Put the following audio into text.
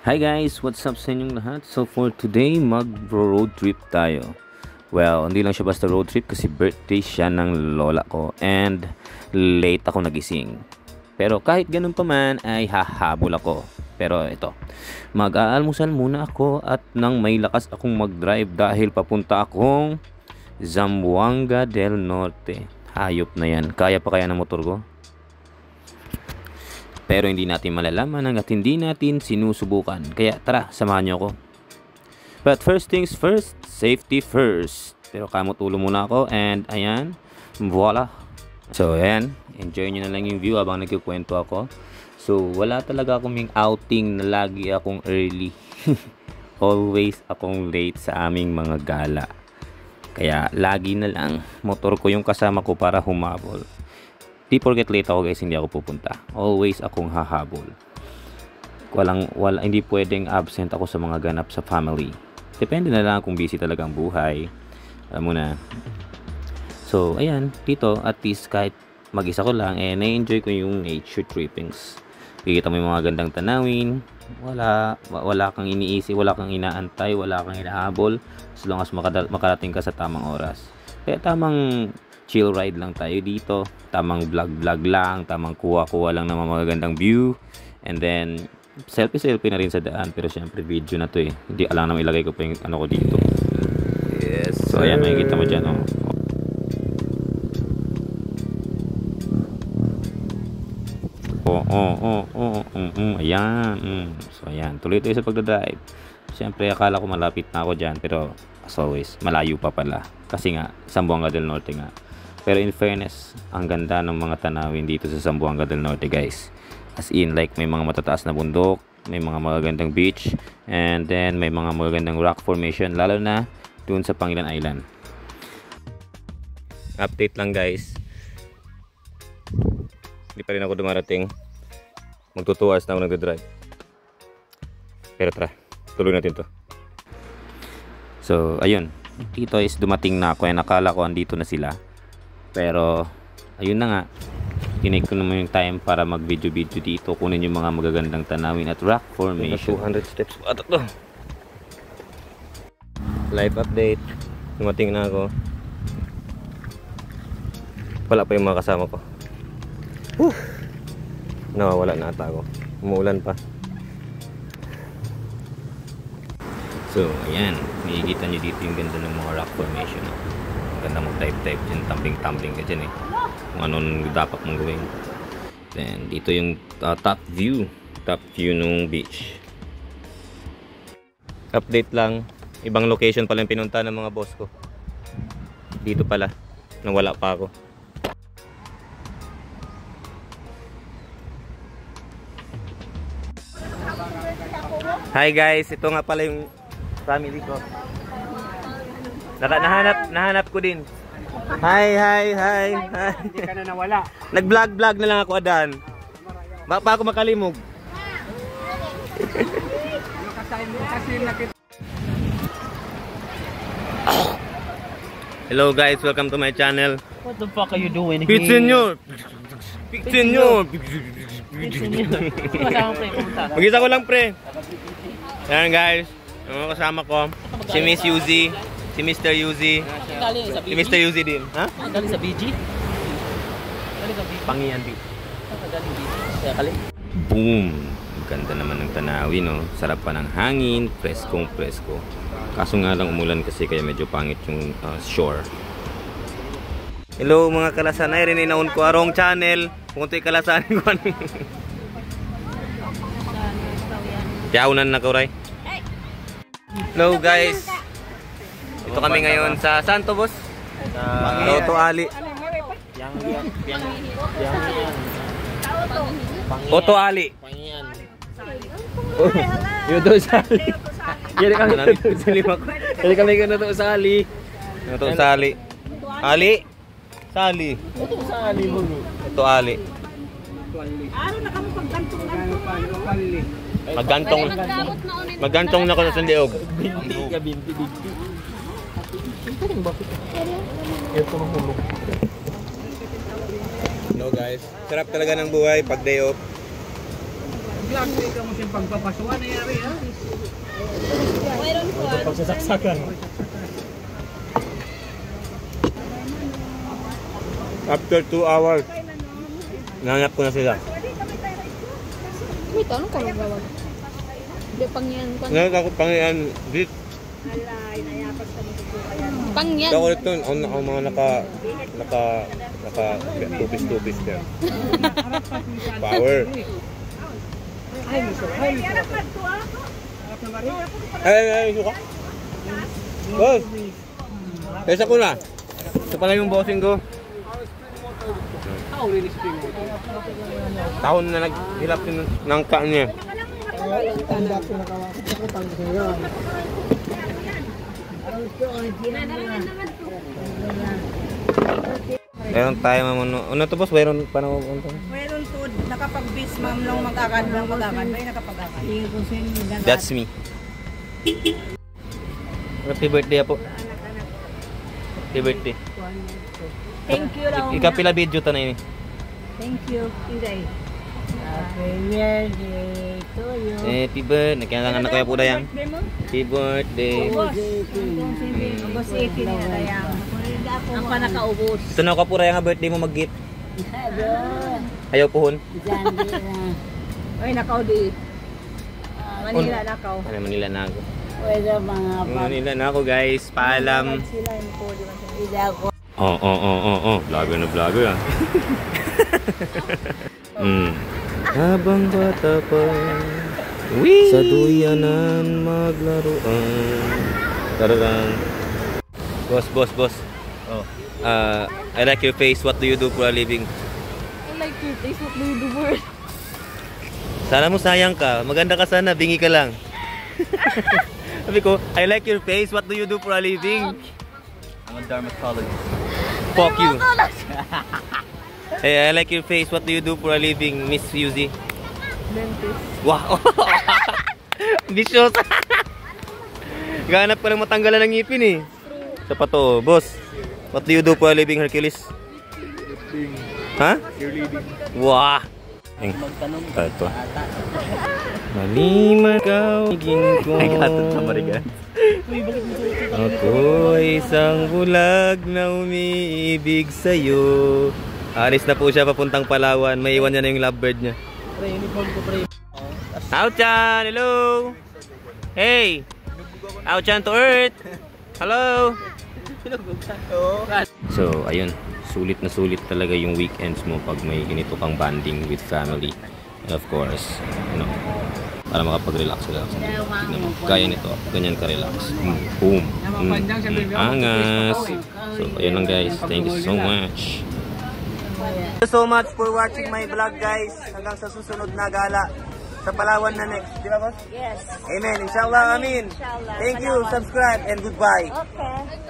Hi guys! What's up sa inyong lahat? So for today, mag-road trip tayo. Well, hindi lang siya basta road trip kasi birthday siya ng lola ko and late ako nagising. Pero kahit ganun pa man ay hahabol ako. Pero ito, mag-aalmusal muna ako at nang may lakas akong mag-drive dahil papunta akong Zamboanga del Norte. Hayop na yan. Kaya pa kaya ng motor ko? Pero hindi natin malalaman hanggat hindi natin sinusubukan. Kaya tara, samahan niyo ako. But first things first, safety first. Pero kamot ulo muna ako and ayan, voila. So ayan, enjoy nyo na lang yung view habang nagkikwento ako. So wala talaga akong outing na lagi akong early. Always akong late sa aming mga gala. Kaya lagi na lang motor ko yung kasama ko para humabol. Di porket late ako guys, hindi ako pupunta. Always akong hahabol. Hindi pwedeng absent ako sa mga ganap sa family. Depende na lang kung busy talaga ang buhay. Alam mo na. So, ayan, dito, at least kahit mag-isa ko lang, na-enjoy ko yung nature trippings. Kikita mo yung mga gandang tanawin. Wala kang iniisip, wala kang inaantay, wala kang hinahabol. As long as makarating ka sa tamang oras. Kaya tamang chill ride lang tayo dito, tamang vlog lang, tamang kuha lang ng mga magagandang view, and then selfie na rin sa daan. Pero syempre video na to eh, hindi alam naman ilagay ko pa yung ano ko dito. Yes, so ayan, makikita mo dyan ayan. So ayan, tuloy sa pagdadrive. Syempre akala ko malapit na ako dyan, pero as always malayo pa pala kasi nga Zamboanga del Norte nga. Pero in fairness, ang ganda ng mga tanawin dito sa Zamboanga del Norte guys. As in, like may mga matataas na bundok, may mga magagandang beach, and then may mga magagandang rock formation, lalo na dun sa Pangilan Island. Update lang guys. Hindi pa rin ako dumarating. Magto 2 hours na ako nagdadrive. Pero tara, tuloy natin to. So, ayun. Dito is dumating na ako. Nakala ko andito na sila. Pero ayun na nga, tinake ko naman yung time para mag video dito, kunin yung mga magagandang tanawin at rock formation. 200 steps pa to. Live update, dumating na ako. Wala pa yung mga kasama ko. Nawawala na ata ako, umuulan pa. So ayan, makikita nyo dito yung ganda ng mga rock formation. Ganda mong type dyan, tumbling ka dyan eh, kung anong dapat mong gawin. Then dito yung top view nung beach. Update lang, ibang location pala yung pinunta ng mga boss ko. Dito pala, nang wala pa ako. Hi guys, ito nga pala yung family ko. Nahanap ko din. Hi. Hindi ka na nawala. Nag-vlog na lang ako, Adan. Pa ako makalimog. Hello guys, welcome to my channel. What the fuck are you doing here? Pizza nyo. Mag-isa ko lang pre. Ayan guys, yung kasama ko, si Miss Yuzi. Si Mr. Yuzi. Si Mr. Yuzi din. Ha? Galing sa BG? Galing sa BG? Pangian din. Galing BG. Kaya kali. Boom! Ganda naman ng tanawin, no? Sarap pa ng hangin, preskong presko. Kaso nga lang umulan kasi kaya medyo pangit yung shore. Hello mga kalasanay, rininaon ko arong channel. Punto'y kalasan ko. Tiyaunan na ko, Ray. Hello guys. Ito kami ngayon sa Santo Boss. Loto Ali. Oto Ali. Yoto Sali. Jadi kami Yoto Sali. Yoto Sali. Ali. Sali. Oto Sali mo. Oto Ali. Ano na kamo paggantong Magantong na ko sa sandiog. Binti. No guys, sarap talaga ng buhay pag day off. Last week mo siyang pagpapasuan na yari ha. Mayroon po. Pagsasaksakan. After 2 hours, nanap ko na sila. Wait, ano ka magawag? Hindi, pangyan. Nanap ako pangian dit. Pangyan. Ako ito, ako mga naka tupis ka. Power. Ay, suka. Boss. Pesa ko na. Ito pala yung bossing ko. Taon na naghilap ng kaan niya. Meron tayo mamuno. Ano to boss? Meron pa na mamuno? Mayroon to, nakapag-bis ma'am nung mag-akan, may nakapag-akan. That's me. Happy birthday po. Happy birthday. Thank you lang. Ikapila video ta na ini. Thank you. Inday. Happy birthday to you. Happy birthday. Kailangan na kuya po dayang. Happy birthday. Boss 18 na dayang. Ang panakaubos. Ito na ka po dayang birthday mo mag-gift. Ayaw pohon. Ay, nakaw di. Manila nakaw. Ano, Manila na ako. Pwede mga Manila na ako guys. Paalam. sila yung po, di ba? Ida ko. Vlogger na vlogger ah. Habang bata pa, sa duyanan maglaruan. Tararang. Boss. Oh. I like your face. What do you do for a living? I like your taste. What do you do for it? Sana mo sayang ka. Maganda ka sana. Bingi ka lang. Sabi ko, I like your face. What do you do for a living? I'm a dermatologist. Fuck you. Hey, I like your face. What do you do for a living, Miss Yuzi? Dentist. Wow. Vicious. Ganap ka lang matanggalan ng ngipin eh. Sa pato, boss. What do you do for a living, Hercules? Ha? Wah. Magtanong Ito. Maliman ka, igin ko. Ay, gatod sa marigan. Ako isang bulag na umiibig sa'yo. Alis na po siya papuntang Palawan. May iwan niya na yung lovebird niya. Ao-chan! Hello! Hey! Ao-chan to Earth! Hello! So, ayun. Sulit na sulit talaga yung weekends mo pag may ganito kang banding with family. And of course, you know, para makapag-relax ka lang. Tignan mo, kaya nito, ganyan ka-relax. Boom! Angas! So, ayun lang guys. Thank you so much. Thank you so much for watching my vlog guys. Hanggang sa susunod na gala sa Palawan na next. Di ba boss? Yes. Amen. Inshallah, amin. Inshallah. Thank you. Subscribe and goodbye. Okay.